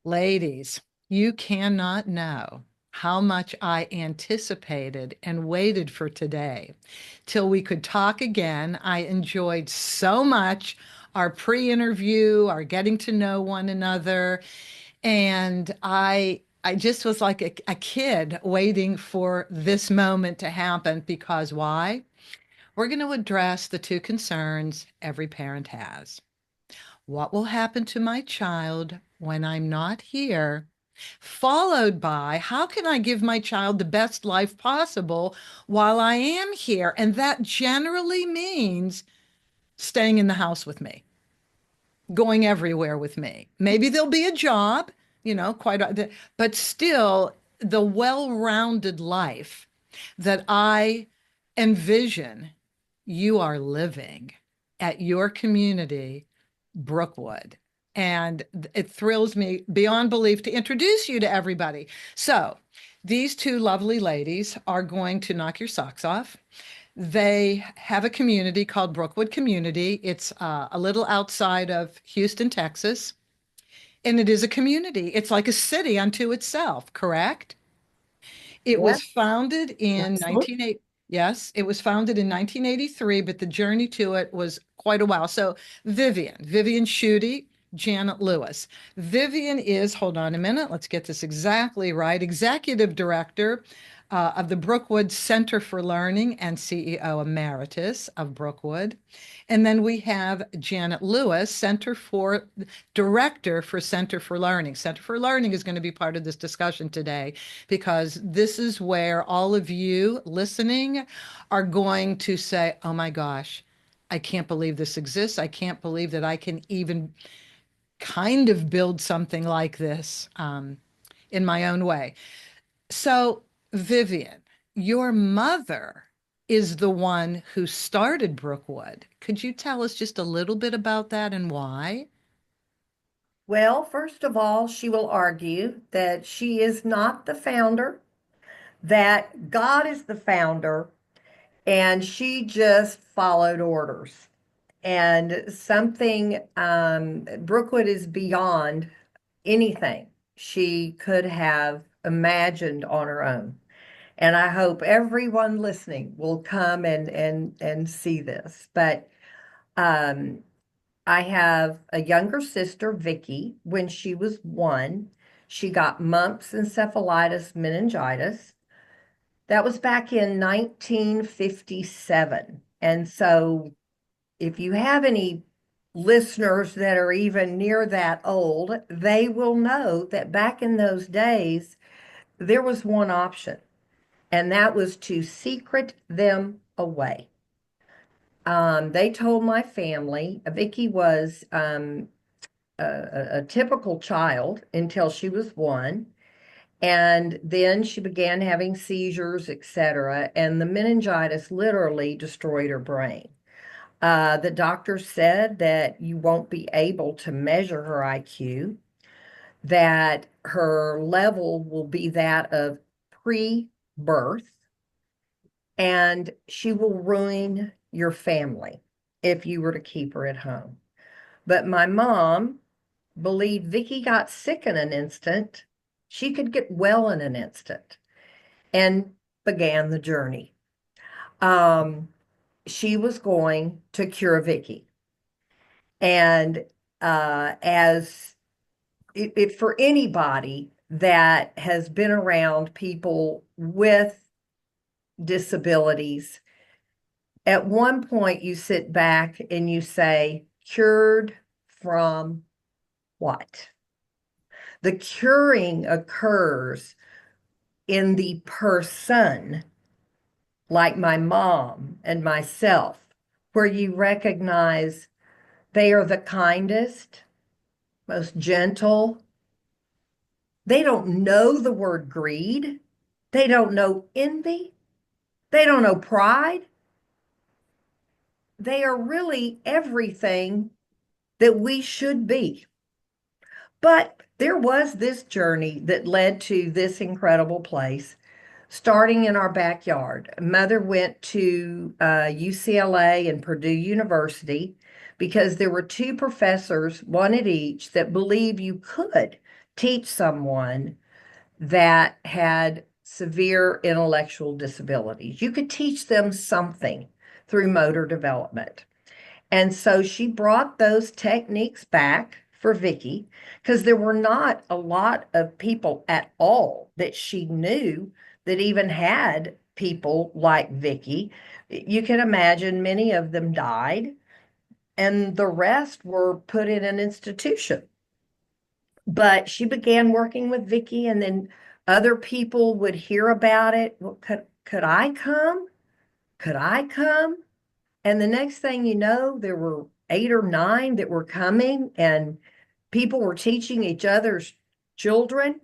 Ladies, you cannot know how much I anticipated and waited for today till we could talk again. I enjoyed so much our pre-interview, our getting to know one another, and I just was like a kid waiting for this moment to happen because why? We're going to address the two concerns every parent has. What will happen to my child when I'm not here? Followed by how can I give my child the best life possible while I am here? And that generally means staying in the house with me, going everywhere with me. Maybe there'll be a job, but still the well-rounded life that I envision you are living at your community, Brookwood. And it thrills me beyond belief to introduce you to everybody. So, these two lovely ladies are going to knock your socks off. They have a community called Brookwood Community. It's a little outside of Houston, Texas, and it is a community. It's like a city unto itself, correct? It Yeah, was founded in absolutely. 1980. Yes, it was founded in 1983, but the journey to it was quite a while. So Vivian Shudde, Janet Lewis. Vivian is, hold on a minute, let's get this exactly right, Executive Director of the Brookwood Center for Learning and CEO Emeritus of Brookwood. And then we have Janet Lewis, Director for Center for Learning. Center for Learning is going to be part of this discussion today because this is where all of you listening are going to say, oh my gosh, I can't believe this exists. I can't believe that I can even kind of build something like this in my own way. So, Vivian, your mother is the one who started Brookwood. Could you tell us just a little bit about that and why? Well, first of all, she will argue that she is not the founder, that God is the founder, and she just followed orders. And something, Brookwood is beyond anything she could have imagined on her own. And I hope everyone listening will come and see this. But um, I have a younger sister, Vicky. When she was 1, she got mumps, encephalitis, meningitis. That was back in 1957. And so, if you have any listeners that are even near that old, they will know that back in those days, there was one option, and that was to secret them away. They told my family Vicky was a typical child until she was 1. And then she began having seizures, etc. And the meningitis literally destroyed her brain. The doctor said that you won't be able to measure her IQ, that her level will be that of pre-birth, and she will ruin your family if you were to keep her at home. But my mom believed Vicky got sick in an instant. She could get well in an instant and began the journey. Um, she was going to cure Vicky. And as for anybody that has been around people with disabilities, at one point you sit back and you say, cured from what? The curing occurs in the person, like my mom and myself, where you recognize they are the kindest, most gentle. They don't know the word greed. They don't know envy. They don't know pride. They are really everything that we should be. But there was this journey that led to this incredible place, starting in our backyard. Mother went to UCLA and Purdue University because there were two professors, one at each, that believed you could teach someone that had severe intellectual disabilities. You could teach them something through motor development. And so she brought those techniques back for Vicky because there were not a lot of people at all that she knew that even had people like Vicky. You can imagine many of them died and the rest were put in an institution. But she began working with Vicky, and then other people would hear about it. Well, could I come? Could I come? And the next thing you know, there were 8 or 9 that were coming, and people were teaching each other's children.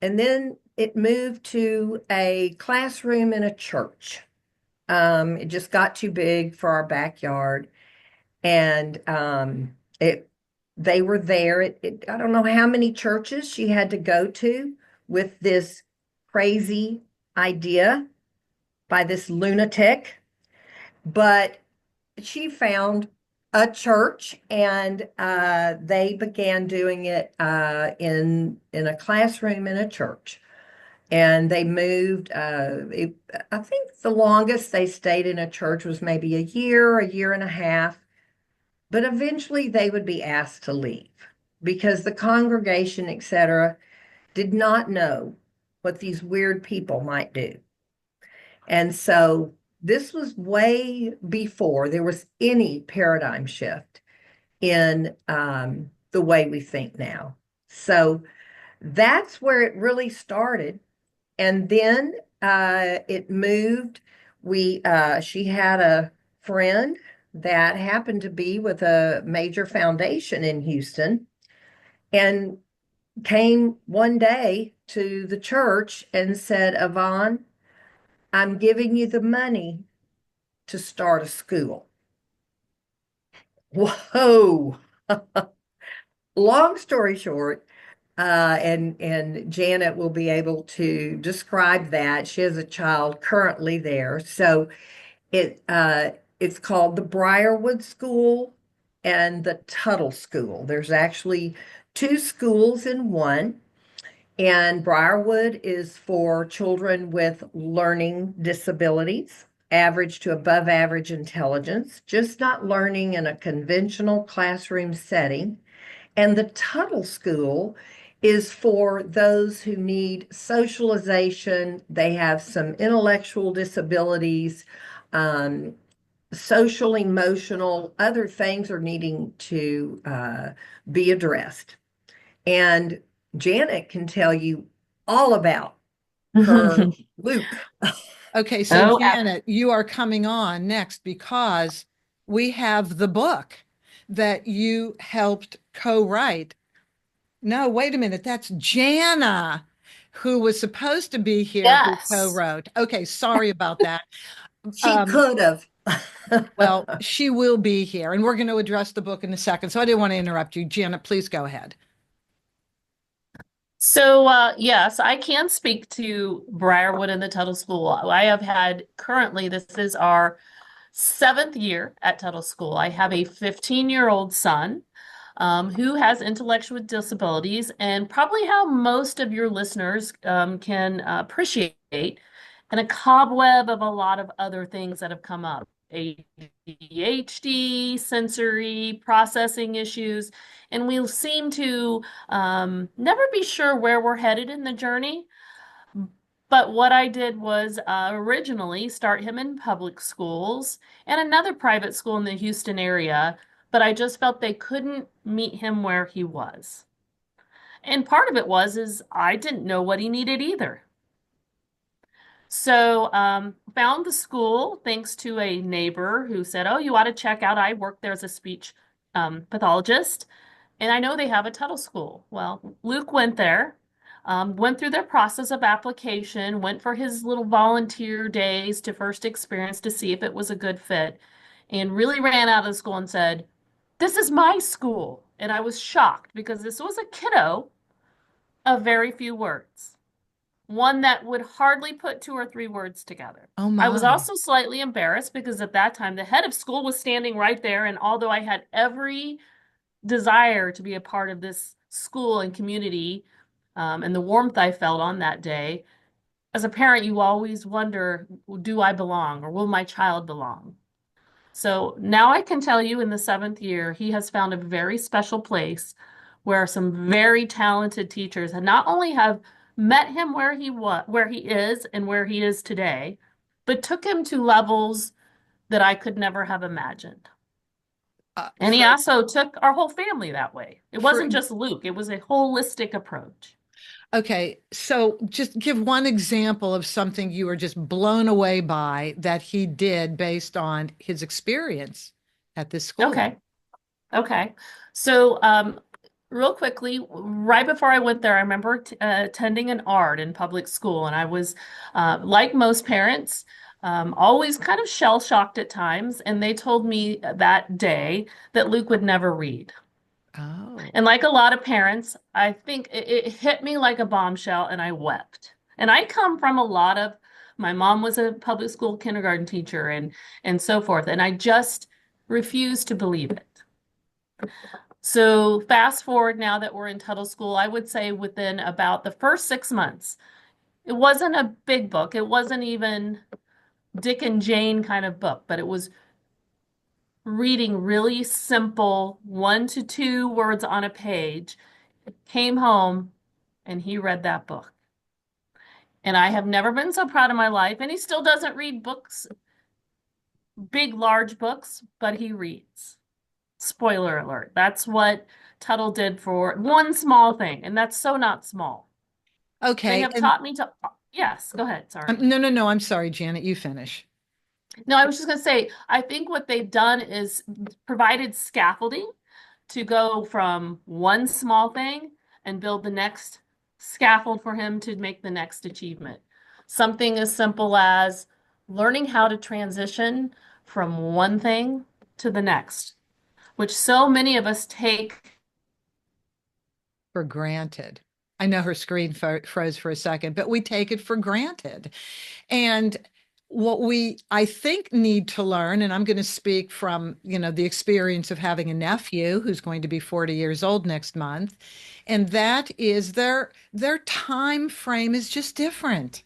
And then it moved to a classroom in a church. It just got too big for our backyard, and it they were there. I don't know how many churches she had to go to with this crazy idea by this lunatic, but she found a church, and they began doing it in a classroom in a church. And they moved. I think the longest they stayed in a church was maybe a year and a half. But eventually they would be asked to leave because the congregation, etc., did not know what these weird people might do. And so this was way before there was any paradigm shift in the way we think now. So that's where it really started. And then it moved. She had a friend that happened to be with a major foundation in Houston and came one day to the church and said, Yvonne, I'm giving you the money to start a school. Whoa. Long story short, and Janet will be able to describe that. She has a child currently there. So it's called the Briarwood School and the Tuttle School. There's actually 2 schools in one, and Briarwood is for children with learning disabilities, average to above average intelligence, just not learning in a conventional classroom setting. And the Tuttle School is for those who need socialization. They have some intellectual disabilities, um, social, emotional, other things are needing to be addressed. And Janet can tell you all about her Luke. Okay, so Oh, Janet, you are coming on next because we have the book that you helped co-write. No, wait a minute, that's Jana, who was supposed to be here, who yes. co-wrote. Okay, sorry about that. She Um, could have. well, she will be here, and we're going to address the book in a second. So I didn't want to interrupt you. Janet, please go ahead. So, yes, I can speak to Briarwood and the Tuttle School. I have had currently, this is our 7th year at Tuttle School. I have a 15-year-old son who has intellectual disabilities, and probably how most of your listeners can appreciate, and a cobweb of a lot of other things that have come up. ADHD, sensory processing issues, and we seem to never be sure where we're headed in the journey. But what I did was originally start him in public schools and another private school in the Houston area, but I just felt they couldn't meet him where he was. And part of it was is I didn't know what he needed either. So found the school thanks to a neighbor who said, "Oh, you ought to check out. I work there as a speech pathologist, and I know they have a Tuttle school." Well, Luke went there, went through their process of application, went for his little volunteer days to first experience to see if it was a good fit, and really ran out of the school and said, "This is my school." And I was shocked because this was a kiddo of very few words, one that would hardly put 2 or 3 words together. Oh I was my. also slightly embarrassed because at that time the head of school was standing right there, and although I had every desire to be a part of this school and community, and the warmth I felt on that day, as a parent, you always wonder, do I belong or will my child belong? So now I can tell you in the seventh year, he has found a very special place where some very talented teachers have not only have met him where he is and where he is today, but took him to levels that I could never have imagined. And he For also took our whole family that way. It for wasn't just Luke, it was a holistic approach. Okay, so just give one example of something you were just blown away by that he did based on his experience at this school. Okay. Okay. So, real quickly, right before I went there, I remember attending an art in public school, and I was, like most parents, always kind of shell-shocked at times. And they told me that day that Luke would never read. Oh, And like a lot of parents, I think it hit me like a bombshell, and I wept. And I come from a lot of, my mom was a public school kindergarten teacher and so forth, and I just refused to believe it. So fast forward now that we're in Tuttle School, I would say within about the first 6 months, it wasn't a big book. It wasn't even Dick and Jane kind of book, but it was reading really simple 1 to 2 words on a page. Came home and he read that book. And I have never been so proud of my life. And he still doesn't read books, big, large books, but he reads. Spoiler alert. That's what Tuttle did for one small thing, and that's so not small. They okay. have And taught me to, yes, go ahead. Sorry. no, no, no. I'm sorry, Janet. You finish. No, I was just going to say, I think what they've done is provided scaffolding to go from one small thing and build the next scaffold for him to make the next achievement. Something as simple as learning how to transition from one thing to the next, which so many of us take. For granted. I know her screen froze for a second, but we take it for granted. And what we, I think, need to learn, and I'm going to speak from, the experience of having a nephew who's going to be 40 years old next month, and that is their time frame is just different.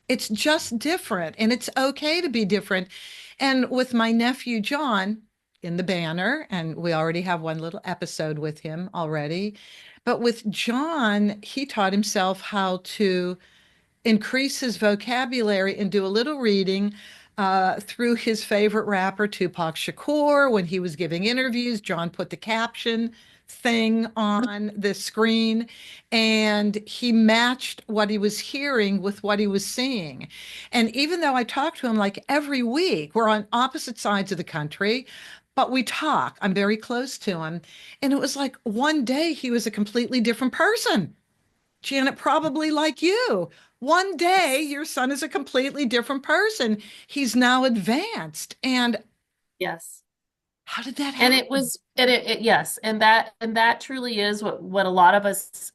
It's just different, and it's okay to be different. And with my nephew John in the banner, and we already have one little episode with him already, but with John, he taught himself how to increase his vocabulary and do a little reading through his favorite rapper, Tupac Shakur. When he was giving interviews, John put the caption thing on the screen and he matched what he was hearing with what he was seeing. And even though I talk to him like every week, we're on opposite sides of the country. But we talk. I'm very close to him. And it was like one day he was a completely different person. Janet, probably like you. One day, your son is a completely different person. He's now advanced. And Yes. how did that And happen? it was yes, and that truly is what a lot of us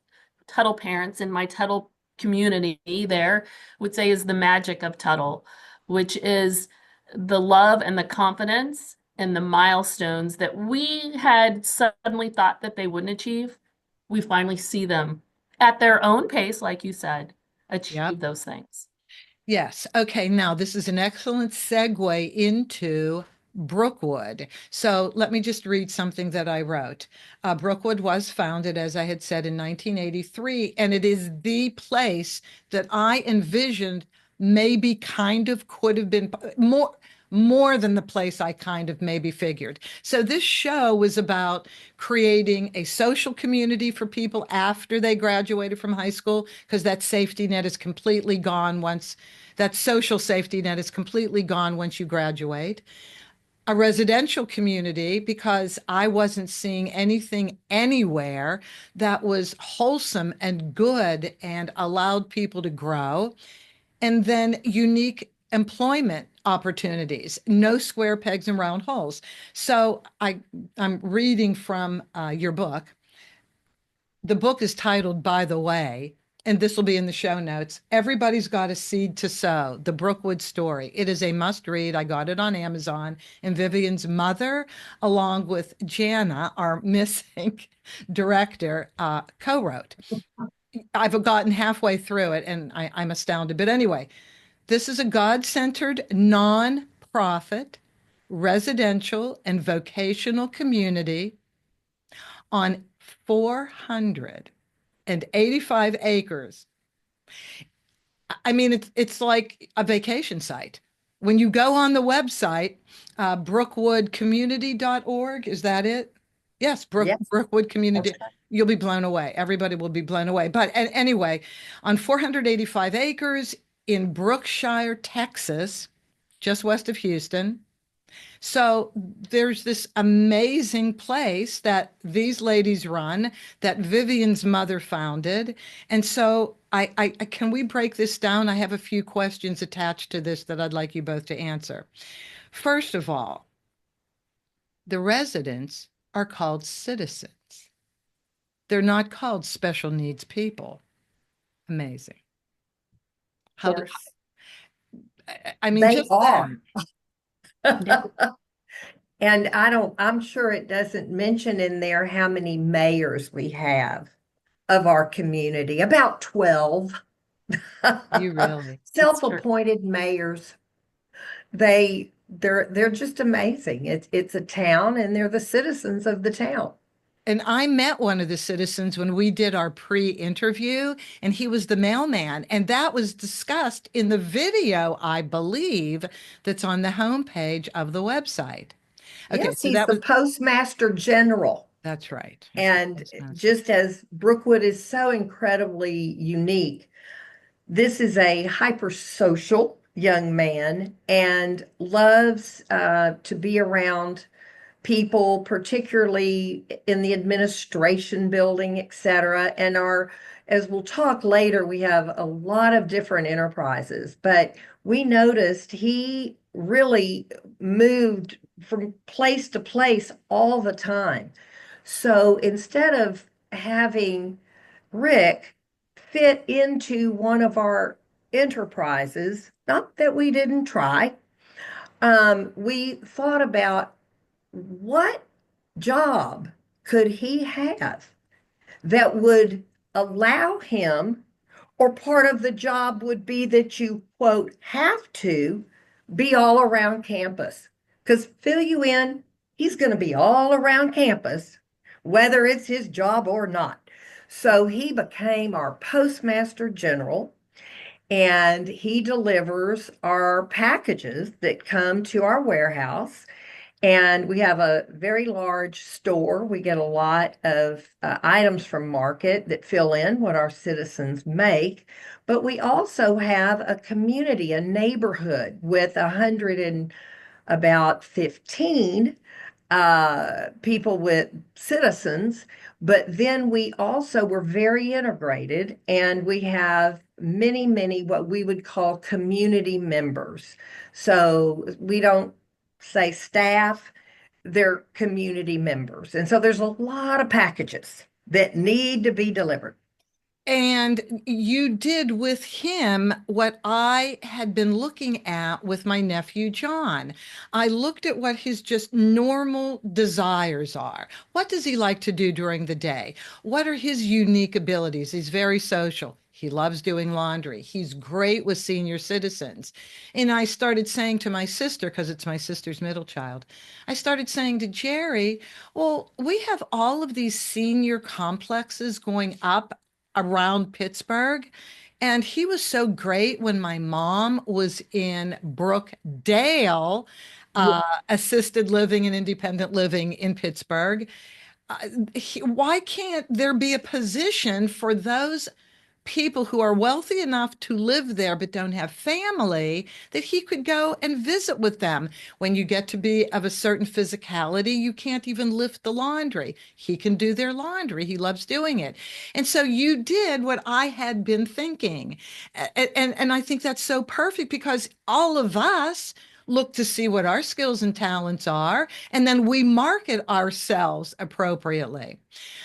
Tuttle parents in my Tuttle community there would say is the magic of Tuttle, which is the love and the confidence and the milestones that we had suddenly thought that they wouldn't achieve. We finally see them at their own pace, like you said, Yep. achieve those things. Yes. Okay. Now, this is an excellent segue into Brookwood. So let me just read something that I wrote. Brookwood was founded, as I had said, in 1983, and it is the place that I envisioned maybe kind of could have been more than the place I kind of maybe figured. So this show was about creating a social community for people after they graduated from high school, because that safety net is completely gone once that social safety net is completely gone once you graduate. A residential community because I wasn't seeing anything anywhere that was wholesome and good and allowed people to grow. And then unique employment opportunities, no square pegs and round holes. So I'm reading from your book. The book is titled, by the way, and this will be in the show notes. Everybody's Got a Seed to Sow, the Brookwood story. It is a must read. I got it on Amazon, and Vivian's mother, along with Jana, our missing director, co-wrote. I've gotten halfway through it and I'm astounded. But anyway, this is a God-centered, non-profit, residential and vocational community on 485 acres. I mean, it's like a vacation site. When you go on the website, brookwoodcommunity.org, is that it? Yes, Yes, Brookwood that's Community. right. You'll be blown away. Everybody will be blown away. But anyway, on 485 acres in Brookshire, Texas, just west of Houston. So there's this amazing place that these ladies run that Vivian's mother founded. And so can we break this down? I have a few questions attached to this that I'd like you both to answer. First of all, the residents are called citizens. They're not called special needs people. Amazing. Of How do course, I mean, they just are. that. Yep. And I'm sure it doesn't mention in there how many mayors we have of our community, about 12. You really. It's true. Self-appointed mayors. They're just amazing. It's a town and they're the citizens of the town. And I met one of the citizens when we did our pre-interview, and he was the mailman. And that was discussed in the video, I believe, that's on the homepage of the website. Okay, Yes, so he's the Postmaster General. that's right. He's the And postmaster. just as Brookwood is so incredibly unique, this is a hyper social young man and loves to be around people, particularly in the administration building, et cetera. And as we'll talk later, we have a lot of different enterprises, but we noticed he really moved from place to place all the time. So instead of having Rick fit into one of our enterprises, not that we didn't try, we thought about what job could he have that would allow him, or part of the job would be that you, quote, have to be all around campus. Because fill you in, he's going to be all around campus, whether it's his job or not. So he became our postmaster general and he delivers our packages that come to our warehouse. And we have a very large store. We get a lot of items from market that fill in what our citizens make. But we also have a community, a neighborhood with 100 and about 15 people with citizens. But then we also were very integrated and we have many, many what we would call community members. So we don't say staff, they're community members. And so there's a lot of packages that need to be delivered. And you did with him what I had been looking at with my nephew John. I looked at what his just normal desires are. What does he like to do during the day? What are his unique abilities? He's very social. He loves doing laundry. He's great with senior citizens. And I started saying to my sister, because it's my sister's middle child, I started saying to Jerry, well, we have all of these senior complexes going up around Pittsburgh. And he was so great when my mom was in Brookdale, Yeah. assisted living and independent living in Pittsburgh. Why can't there be a position for those people who are wealthy enough to live there but don't have family that he could go and visit with them? When you get to be of a certain physicality, you can't even lift the laundry. He can do their laundry. He loves doing it. And so you did what I had been thinking. And I think that's so perfect because all of us look to see what our skills and talents are, and then we market ourselves appropriately.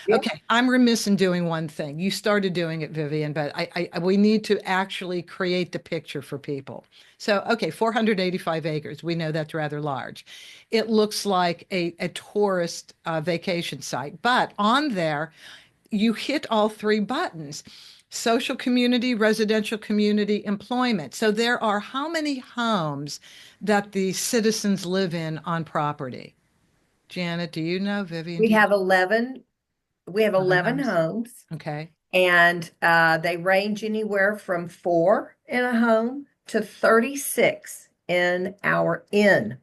Yeah. Okay, I'm remiss in doing one thing. You started doing it, Vivian, but we need to actually create the picture for people. So, okay, 485 acres. We know that's rather large. It looks like a tourist vacation site, but on there, you hit all three buttons: social community, residential community, employment. So there are how many homes that the citizens live in on property? Janet, do you know? Vivian, We do you have know? 11, we have 11 11 homes. homes, Okay. and they range anywhere from 4 in a home to 36 in our inn.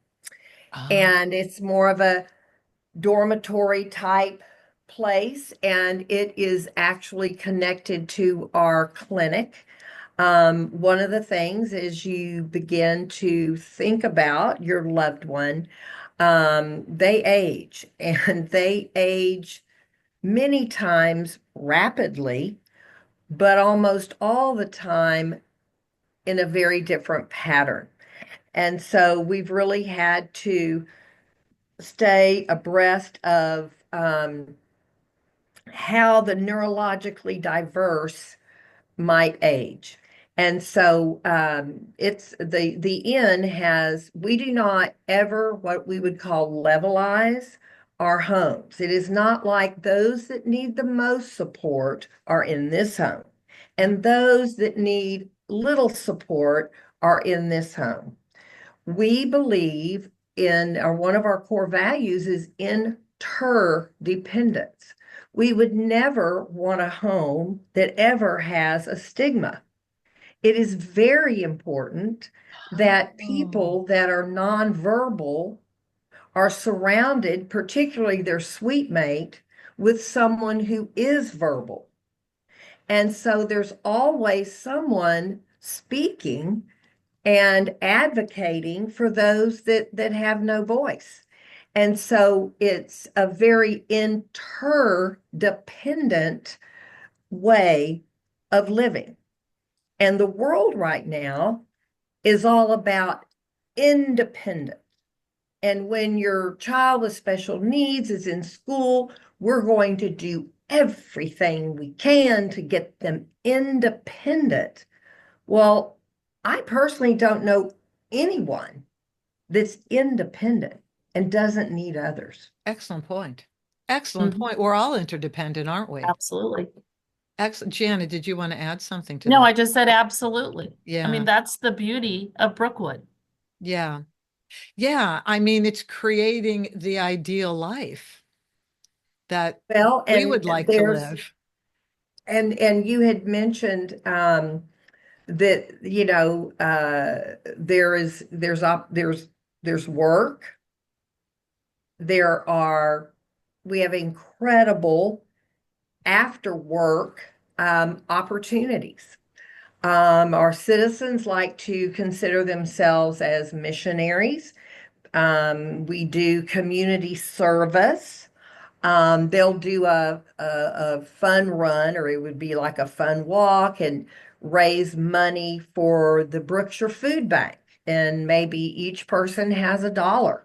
Oh, And it's more of a dormitory type place, and it is actually connected to our clinic. One of the things is you begin to think about your loved one. They age, and they age many times rapidly, but almost all the time in a very different pattern. And so we've really had to stay abreast of how the neurologically diverse might age. And so it's the inn has, we do not ever what we would call levelize our homes. It is not like those that need the most support are in this home, and those that need little support are in this home. We believe in, or one of our core values is interdependence. We would never want a home that ever has a stigma. It is very important that oh, people that are nonverbal are surrounded, particularly their suite mate, with someone who is verbal. And so there's always someone speaking and advocating for those that have no voice. And so it's a very interdependent way of living. And the world right now is all about independence. And when your child with special needs is in school, we're going to do everything we can to get them independent. Well, I personally don't know anyone that's independent and doesn't need others. excellent point. Excellent Mhm. point. We're all interdependent, aren't we? Absolutely. Excellent. Janet, did you want to add something to No, that? I just said absolutely. I mean, Yeah. that's the beauty of Brookwood. Yeah. Yeah. I mean, it's creating the ideal life that Well, we and would like to there's live. and you had mentioned that there's work. There are we have incredible after work opportunities. Our citizens like to consider themselves as missionaries. We do community service. They'll do a fun run, or it would be like a fun walk, and raise money for the Brookshire Food Bank. And maybe each person has $1.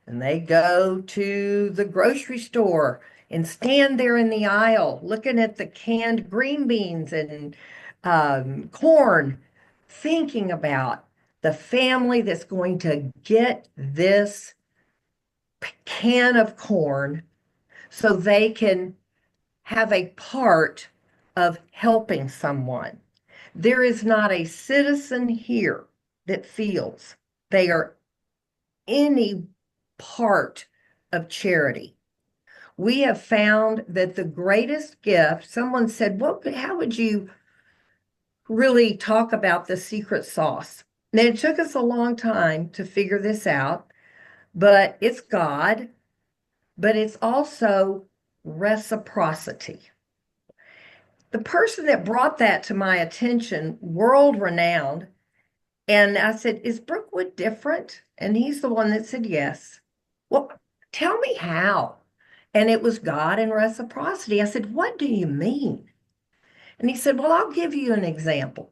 And they go to the grocery store and stand there in the aisle looking at the canned green beans and corn, thinking about the family that's going to get this can of corn so they can have a part of helping someone. There is not a citizen here that feels they are any part of charity. We have found that the greatest gift, someone said, how would you really talk about the secret sauce? And it took us a long time to figure this out, but it's God, but it's also reciprocity. The person that brought that to my attention, world renowned, and I said, "Is Brookwood different?" And he's the one that said, "Yes." Well, tell me how. And it was God and reciprocity. I said, "What do you mean?" And he said, "Well, I'll give you an example.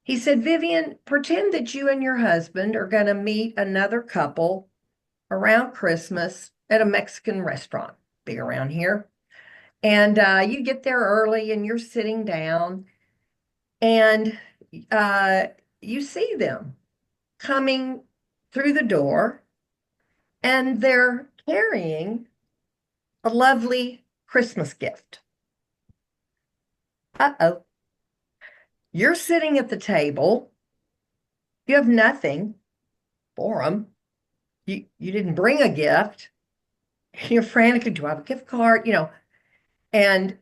He said, Vivian, pretend that you and your husband are going to meet another couple around Christmas at a Mexican restaurant, big around here. And you get there early and you're sitting down and uh, you see them coming through the door and they're carrying a lovely Christmas gift. Uh-oh. You're sitting at the table. You have nothing for them. You didn't bring a gift. You're frantically, do I have a gift card? And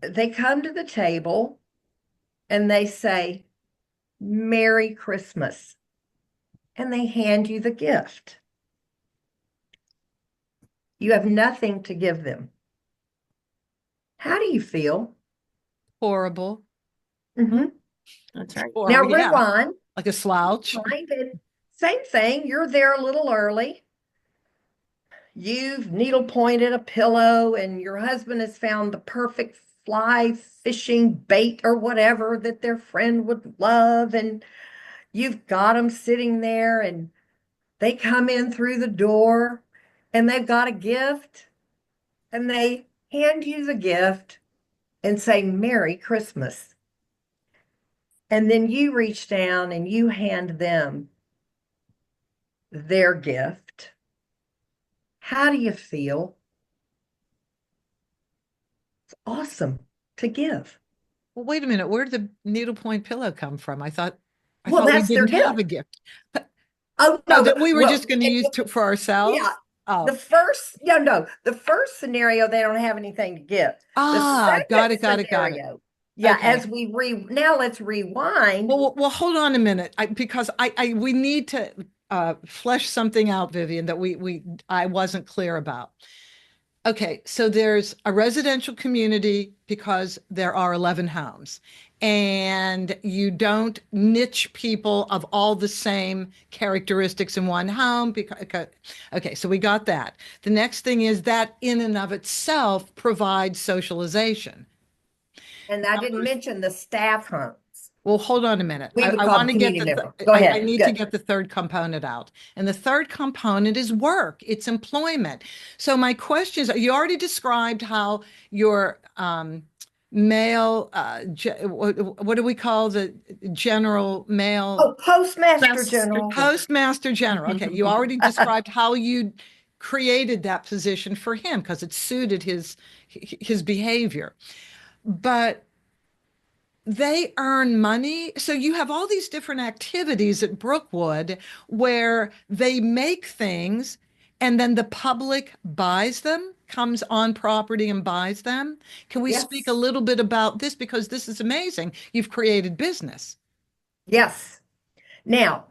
they come to the table and they say, Merry Christmas. And they hand you the gift. You have nothing to give them. How do you feel? Horrible. Mm-hmm. That's right. Now Horrible, yeah. rewind. Like a slouch. And same thing. You're there a little early. You've needle pointed a pillow, and your husband has found the perfect fly fishing bait or whatever that their friend would love. And you've got them sitting there, and they come in through the door and they've got a gift, and they hand you the gift and say, Merry Christmas. And then you reach down and you hand them their gift. How do you feel? It's awesome to give. Well, wait a minute. Where did the needlepoint pillow come from? I thought Well, we that's their didn't have a gift. gift. Oh, Oh, no, that we were just well, going to use for yeah, ourselves? the Oh. first, no, the first scenario, they don't have anything to give. The Ah, got second it, got it, got it. scenario, yeah, Okay. now let's rewind. Well, hold on a minute. Because we need to flesh something out, Vivian, that I wasn't clear about. Okay, so there's a residential community because there are 11 homes, and you don't niche people of all the same characteristics in one home. Okay, so we got that. The next thing is that in and of itself provides socialization. And I didn't mention the staff homes. Well, hold on a minute. We I become want to get community the, members. Go I ahead. need to Good. get the third component out. And the third component is work, it's employment. So my question is, you already described how your male, what do we call the general male? Oh, Postmaster Master General. General. Postmaster General. Okay, you already described how you created that position for him because it suited his behavior. But they earn money. So you have all these different activities at Brookwood where they make things and then the public buys them, comes on property and buys them. Can we speak a Yes. little bit about this? Because this is amazing. You've created business. Yes. Now,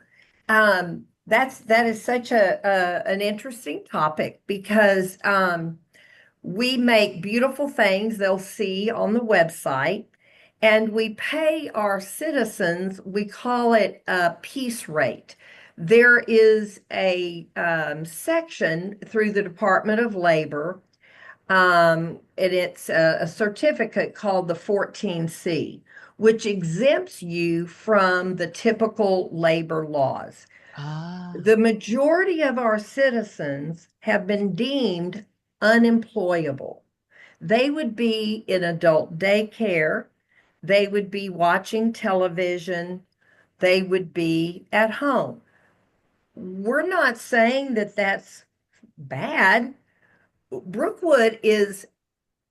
that is such an interesting topic because we make beautiful things they'll see on the website, and we pay our citizens, we call it a piece rate. There is a section through the Department of Labor, and it's a certificate called the 14C, which exempts you from the typical labor laws. Ah, The majority of our citizens have been deemed unemployable. They would be in adult daycare, they would be watching television, they would be at home. We're not saying that that's bad. Brookwood is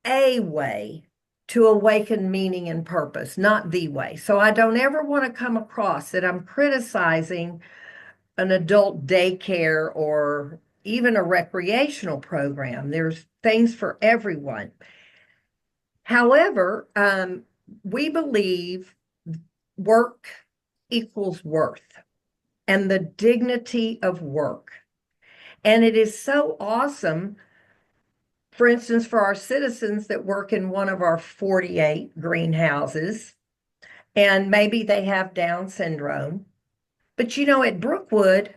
a way to awaken meaning and purpose, not the way. So I don't ever want to come across that I'm criticizing an adult daycare or even a recreational program. There's things for everyone. However, we believe work equals worth and the dignity of work. And it is so awesome, for instance, for our citizens that work in one of our 48 greenhouses, and maybe they have Down syndrome. But at Brookwood,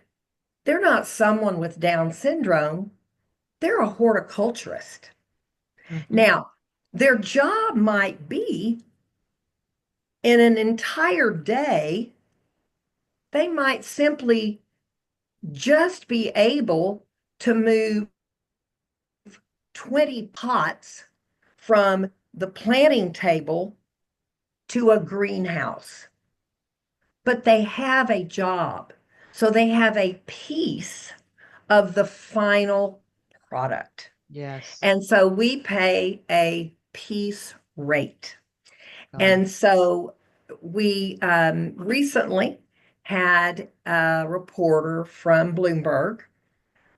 they're not someone with Down syndrome, they're a horticulturist. mhm. Now, their job might be in an entire day, they might simply just be able to move 20 pots from the planting table to a greenhouse. But they have a job. So they have a piece of the final product. Yes. And so we pay a piece rate. Got it. And so we recently had a reporter from Bloomberg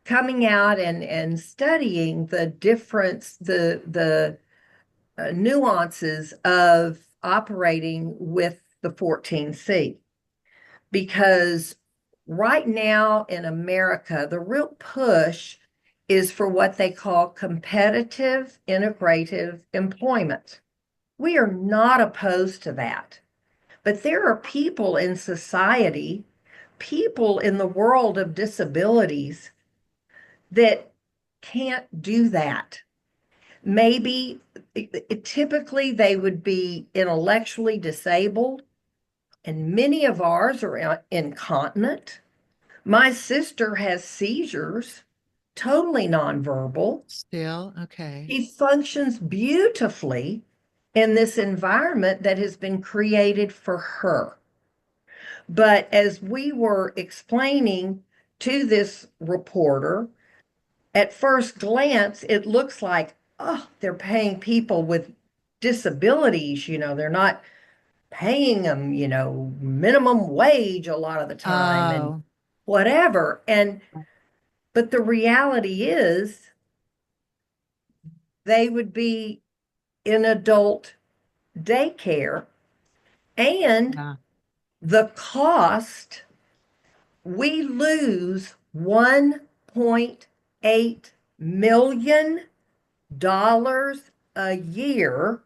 coming out and studying the difference, the nuances of operating with the 14C. Because right now in America, the real push is for what they call competitive integrative employment. We are not opposed to that. But there are people in society, people in the world of disabilities that can't do that. Maybe typically they would be intellectually disabled, and many of ours are incontinent. My sister has seizures, totally nonverbal. Still, okay. She functions beautifully in this environment that has been created for her. But as we were explaining to this reporter, at first glance, it looks like, oh, they're paying people with disabilities. They're not paying them, minimum wage a lot of the time and Oh, whatever. But the reality is they would be in adult daycare, and yeah. the cost, we lose $1.8 million a year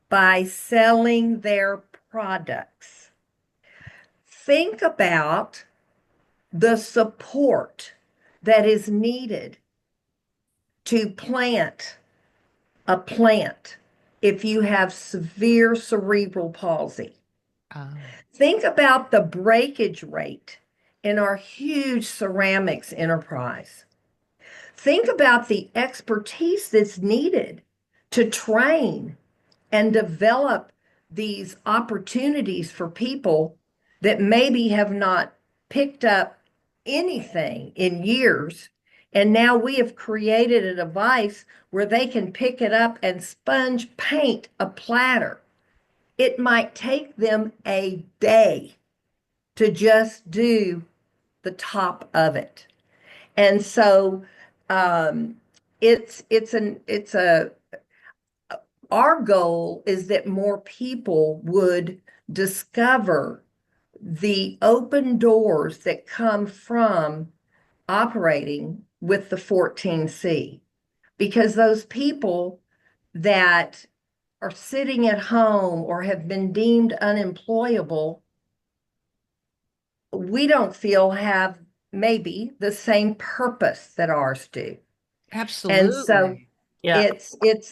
by selling their products. Think about the support that is needed to plant a plant if you have severe cerebral palsy. Oh, Think about the breakage rate in our huge ceramics enterprise. Think about the expertise that's needed to train and develop these opportunities for people that maybe have not picked up anything in years. And now we have created a device where they can pick it up and sponge paint a platter. It might take them a day to just do the top of it. And so um, it's a our goal is that more people would discover the open doors that come from operating with the 14C, because those people that are sitting at home or have been deemed unemployable, we don't feel have maybe the same purpose that ours do. And so absolutely. Yeah.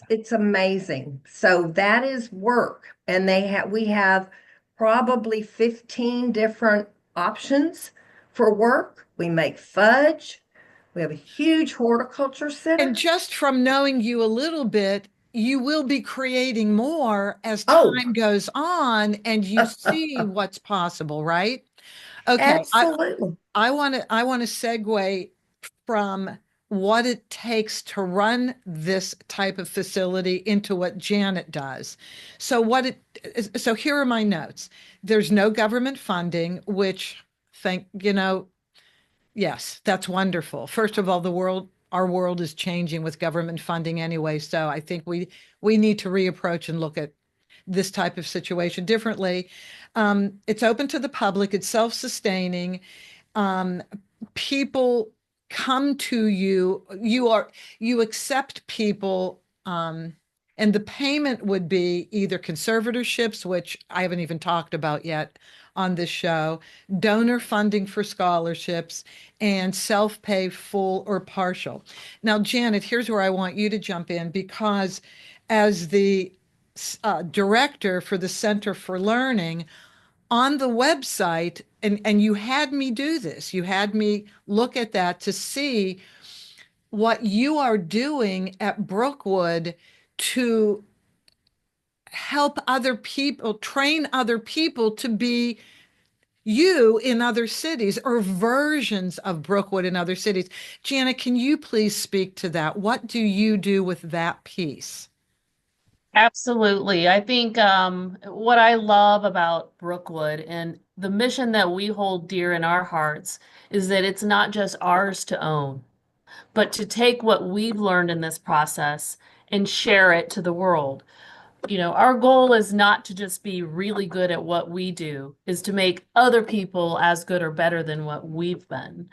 it's amazing. So that is work. And we have probably 15 different options for work. We make fudge. We have a huge horticulture And center. just from knowing you a little bit, you will be creating more as Oh, time goes on and you see what's possible, right? Okay, absolutely. I want to segue from what it takes to run this type of facility into what Janet does. So here are my notes. There's no government funding, which yes, that's wonderful. First of all, our world is changing with government funding anyway, so I think we need to reapproach and look at this type of situation differently. It's open to the public, it's self-sustaining. Um, People come to you, you accept people, and the payment would be either conservatorships, which I haven't even talked about yet on this show, donor funding for scholarships, and self-pay full or partial. Now, Janet, here's where I want you to jump in because as the director for the Center for Learning, on the website, and you had me do this. You had me look at that to see what you are doing at Brookwood to help other people, train other people to be you in other cities or versions of Brookwood in other cities. Janet, can you please speak to that? What do you do with that piece? Absolutely. I think what I love about Brookwood and the mission that we hold dear in our hearts is that it's not just ours to own, but to take what we've learned in this process and share it to the world. Our goal is not to just be really good at what we do, is to make other people as good or better than what we've been.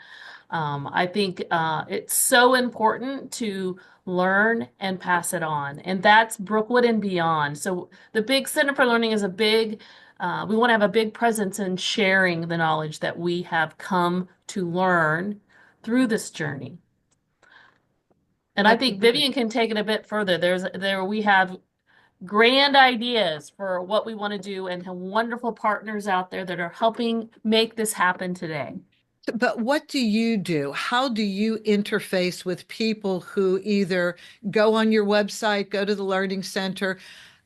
I think it's so important to learn and pass it on, and that's Brookwood and beyond. So the big Center for Learning is we want to have a big presence in sharing the knowledge that we have come to learn through this journey. And I That's think Vivian can take it a bit further. We have grand ideas for what we want to do and have wonderful partners out there that are helping make this happen today. But what do you do? How do you interface with people who either go on your website, go to the Learning Center?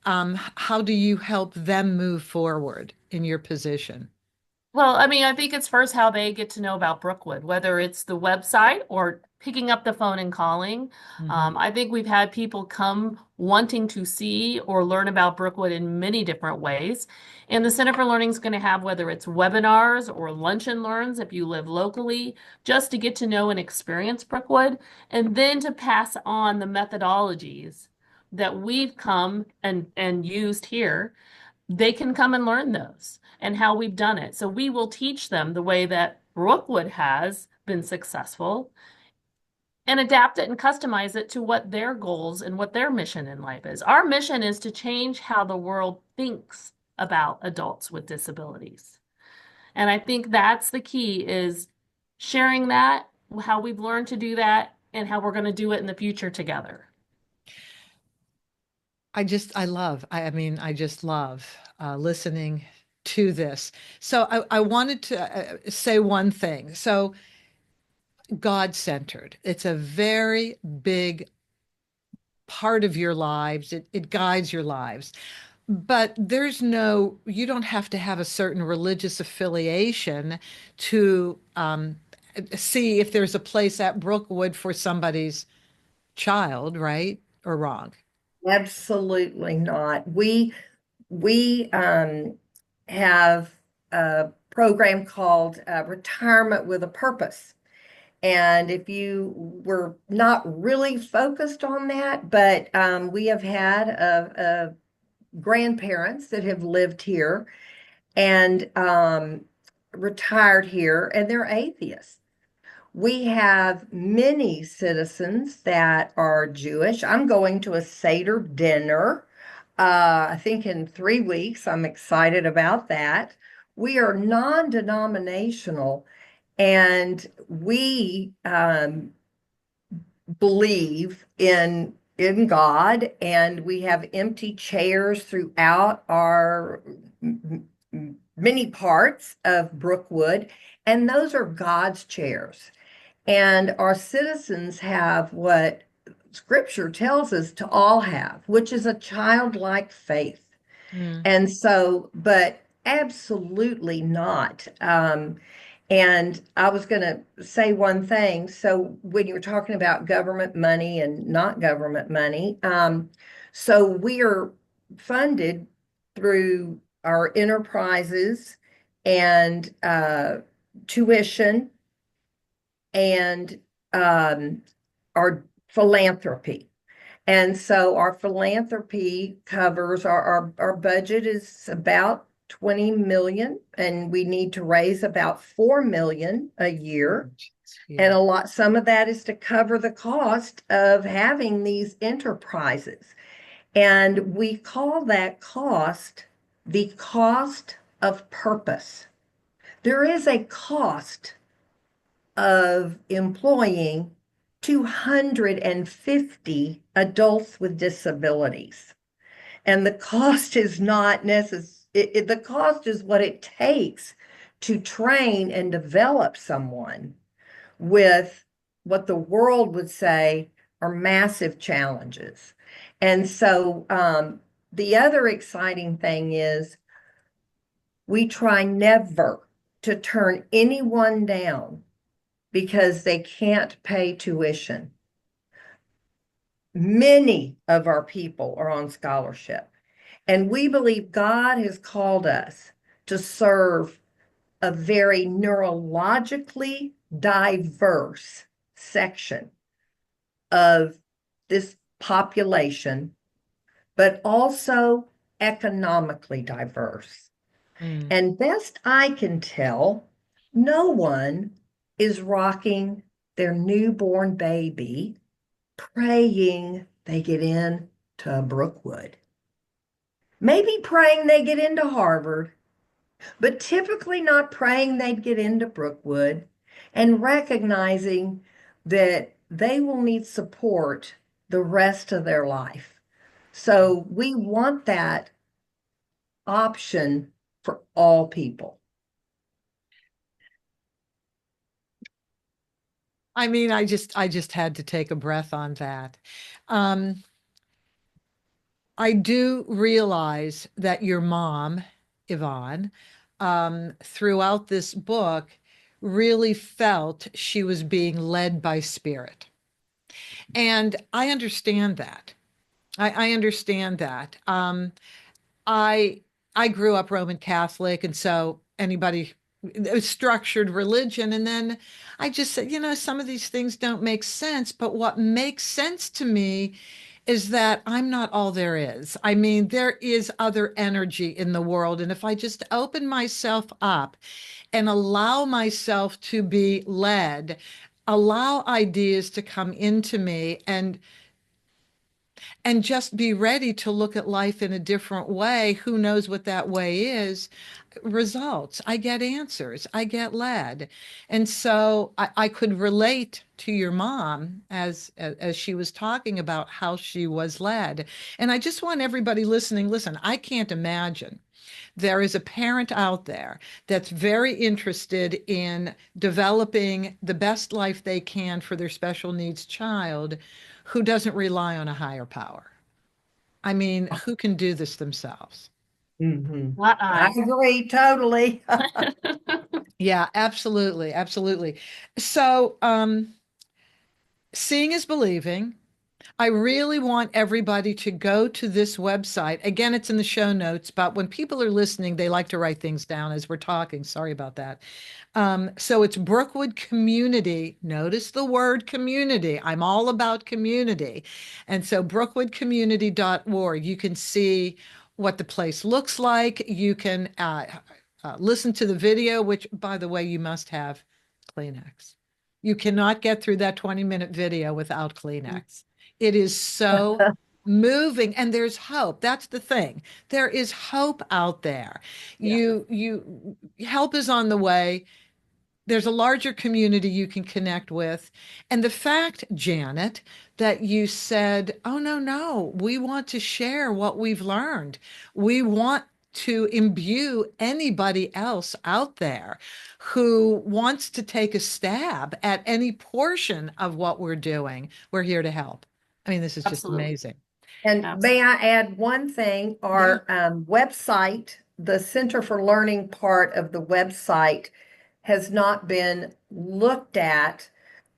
How do you help them move forward in your position? Well, I mean, I think it's first how they get to know about Brookwood, whether it's the website or picking up the phone and calling. Mhm. I think we've had people come wanting to see or learn about Brookwood in many different ways. And the Center for Learning is going to have whether it's webinars or lunch and learns if you live locally, just to get to know and experience Brookwood, and then to pass on the methodologies that we've come and used here. They can come and learn those and how we've done it. So we will teach them the way that Brookwood has been successful and adapt it and customize it to what their goals and what their mission in life is. Our mission is to change how the world thinks about adults with disabilities. And I think that's the key is sharing that, how we've learned to do that, and how we're going to do it in the future together. I mean, I just love listening to this. So I wanted to say one thing. So God-centered, it's a very big part of your lives. It guides your lives. But you don't have to have a certain religious affiliation to see if there's a place at Brookwood for somebody's child, right? Or wrong? Absolutely not. We have a program called Retirement with a Purpose. And if you were not really focused on that, but we have had grandparents that have lived here and retired here, and they're atheists. We have many citizens that are Jewish. I'm going to a Seder dinner, I think in 3 weeks. I'm excited about that. We are non-denominational, and we believe in God, and we have empty chairs throughout our many parts of Brookwood, and those are God's chairs. And our citizens have what Scripture tells us to all have, which is a childlike faith. Mm. And so, but absolutely not. And I was going to say one thing. So, when you were talking about government money and not government money, so we are funded through our enterprises and tuition and our philanthropy. And so our philanthropy covers our budget is about 20 million, and we need to raise about 4 million a year. Yeah. And some of that is to cover the cost of having these enterprises. And we call that cost the cost of purpose. There is a cost of employing 250 adults with disabilities. And the cost is not necessary. The cost is what it takes to train and develop someone with what the world would say are massive challenges. And so the other exciting thing is we try never to turn anyone down because they can't pay tuition. Many of our people are on scholarship, and we believe God has called us to serve a very neurologically diverse section of this population, but also economically diverse. Mm. And best I can tell, no one is rocking their newborn baby praying they get into Brookwood. Maybe praying they get into Harvard, but typically not praying they'd get into Brookwood, and recognizing that they will need support the rest of their life. So we want that option for all people. I mean, I just had to take a breath on that. Um, I do realize that your mom, Yvonne, throughout this book, really felt she was being led by spirit. And I understand that. I understand that. I I grew up Roman Catholic, and so anybody it was structured religion, and then I just said, some of these things don't make sense, but what makes sense to me is that I'm not all there is. I mean, there is other energy in the world, and if I just open myself up and allow myself to be led, allow ideas to come into me and just be ready to look at life in a different way. Who knows what that way is? Results. I get answers. I get led. And so I could relate to your mom as she was talking about how she was led. And I just want everybody listening, listen, I can't imagine there is a parent out there that's very interested in developing the best life they can for their special needs child who doesn't rely on a higher power. I mean, who can do this themselves? Mhm. Not I I. agree totally. Yeah, absolutely, absolutely. So, seeing is believing. I really want everybody to go to this website. Again, it's in the show notes, but when people are listening, they like to write things down as we're talking. Sorry about that. So it's Brookwood Community. Notice the word community. I'm all about community. And so brookwoodcommunity.org, you can see what the place looks like. You can listen to the video, which, by the way, you must have Kleenex. You cannot get through that 20-minute video without Kleenex. It is so moving, and there's hope. That's the thing. There is hope out there. Yeah. You help is on the way. There's a larger community you can connect with. And the fact, Janet, that you said, oh, no, no, we want to share what we've learned. We want to imbue anybody else out there who wants to take a stab at any portion of what we're doing. We're here to help. I mean, this is just Absolutely. amazing. And may Absolutely. I add one thing? Yeah. Our website, the Center for Learning part of the website, has not been looked at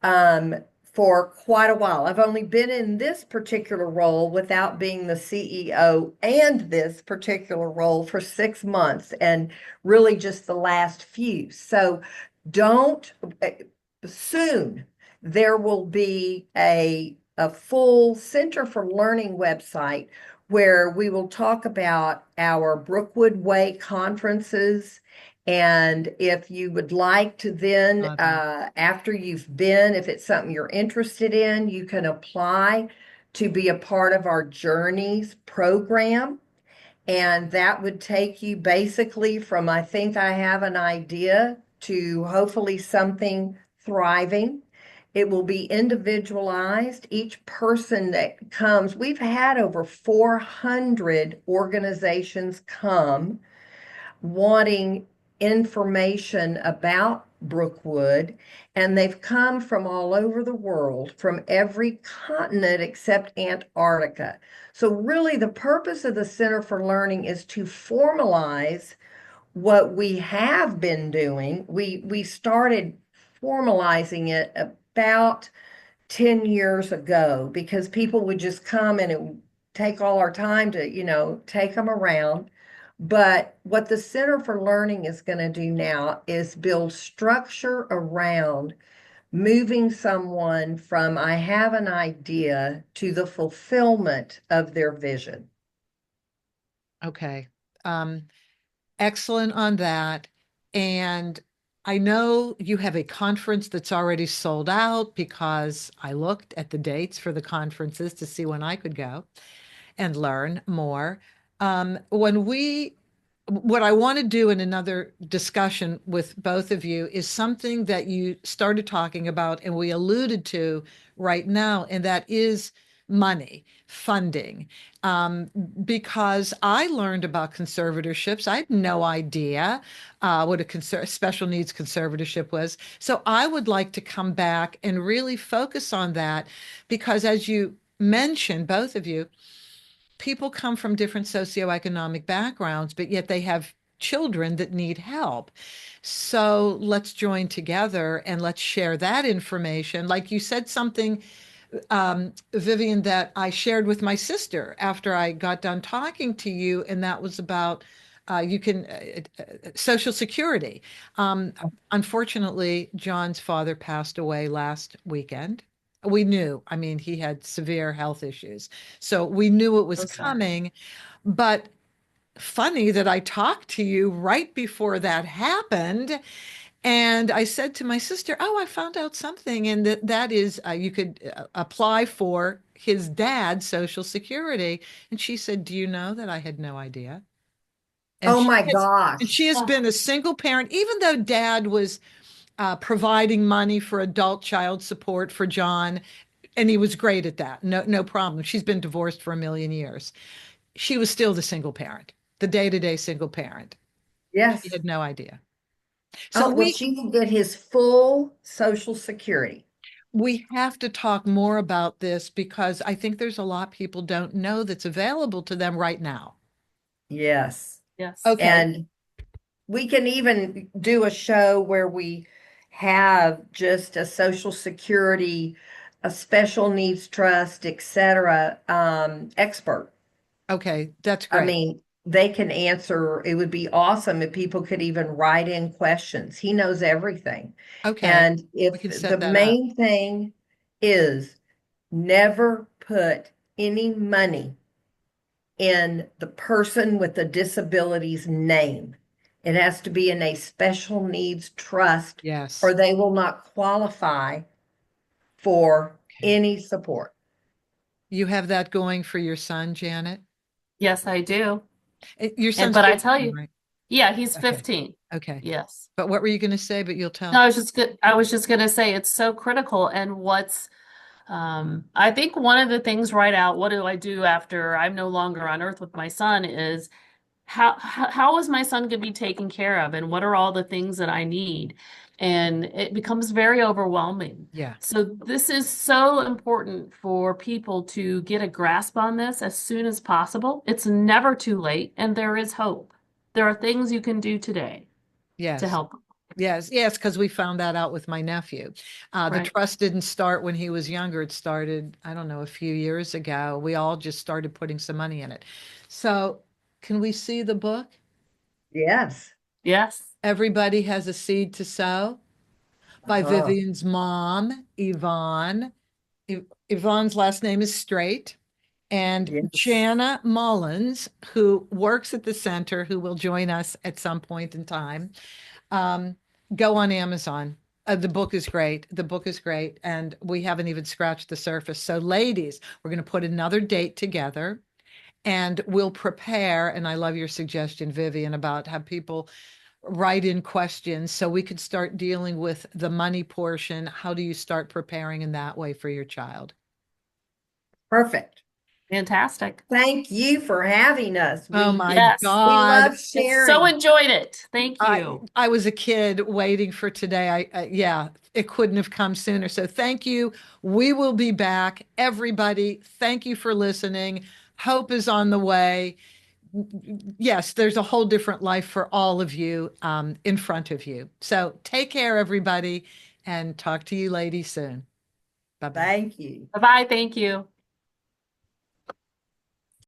um, for quite a while. I've only been in this particular role without being the CEO and this particular role for 6 months, and really just the last few. So don't, soon there will be a full Center for Learning website where we will talk about our Brookwood Way conferences. And if you would like to then, Love it. after you've been, if it's something you're interested in, you can apply to be a part of our Journeys program. And that would take you basically from I think I have an idea to hopefully something thriving. It will be individualized. Each person that comes, we've had over 400 organizations come wanting information about Brookwood, and they've come from all over the world, from every continent except Antarctica. So really the purpose of the Center for Learning is to formalize what we have been doing. We started formalizing it about 10 years ago because people would just come and it would take all our time to, take them around. But what the Center for Learning is going to do now is build structure around moving someone from I have an idea to the fulfillment of their vision. Okay. Excellent on that. And I know you have a conference that's already sold out because I looked at the dates for the conferences to see when I could go and learn more. What I want to do in another discussion with both of you is something that you started talking about and we alluded to right now, and that is money, funding. Um, because I learned about conservatorships. I had no idea what a special needs conservatorship was. So I would like to come back and really focus on that because as you mentioned, both of you, people come from different socioeconomic backgrounds, but yet they have children that need help. So let's join together and let's share that information. Like you said something, Vivian, that I shared with my sister after I got done talking to you, and that was about Social Security. Unfortunately, John's father passed away last weekend. We knew, I mean, he had severe health issues. So we knew it was So sad. coming. But funny that I talked to you right before that happened. And I said to my sister, "Oh, I found out something." And that is you could apply for his dad's Social Security. And she said, "Do you know that I had no idea?" And Oh she my has, and she gosh. has been a single parent, even though dad was providing money for adult child support for John, and he was great at that. No, no problem. She's been divorced for a million years. She was still the single parent, the day-to-day single parent. She Yes. had no idea. So Oh, well, she can get his full Social Security. we have to talk more about this because I think there's a lot people don't know that's available to them right now. Yes. Yes. Okay. And we can even do a show where we have just a Social Security, a special needs trust, etc., expert. Okay, that's I great. mean, they can answer. It would be awesome if people could even write in questions. He knows everything. Okay, And we if can the set that up. main thing is never put any money in the person with the disability's name. It has to be in a special needs trust, Yes. or they will not qualify for Okay. any support. You have that going for your son, Janet? Yes, I do. Your And son's but I tell 15, you, right? yeah, he's Okay. 15. Okay. Yes. But what were you going to say? But you'll No, tell. I was just gonna say it's so critical. And I think one of the things right out, what do I do after I'm no longer on earth with my son is how is my son going to be taken care of and what are all the things that I need? And it becomes very overwhelming. Yeah. So this is so important for people to get a grasp on this as soon as possible. It's never too late and there is hope. There are things you can do today to Yes. help. Yes, yes, because we found that out with my nephew. The Right. trust didn't start when he was younger. It started, I don't know, a few years ago. We all just started putting some money in it. So, can we see the book? Yes. Yes. Everybody Has a Seed to Sow by Oh, Vivian's mom, Yvonne. Yvonne's last name is Straight. And yes. Jana Mullins, who works at the center, who will join us at some point in time. Um, go on Amazon. The book is great. The book is great. And we haven't even scratched the surface. So, ladies, we're going to put another date together and we'll prepare. And I love your suggestion, Vivian, about how people write-in questions so we could start dealing with the money portion. How do you start preparing in that way for your child? Perfect. Fantastic. Thank you for having us. Oh We my Yes. we God. love I so sharing. enjoyed it. Thank I you. I was a kid waiting for today. Yeah, it couldn't have come sooner. So thank you. We will be back. Everybody, thank you for listening. Hope is on the way. Yes, there's a whole different life for all of you in front of you. So take care, everybody, and talk to you ladies soon. Bye bye. Thank you. Bye-bye. Thank you.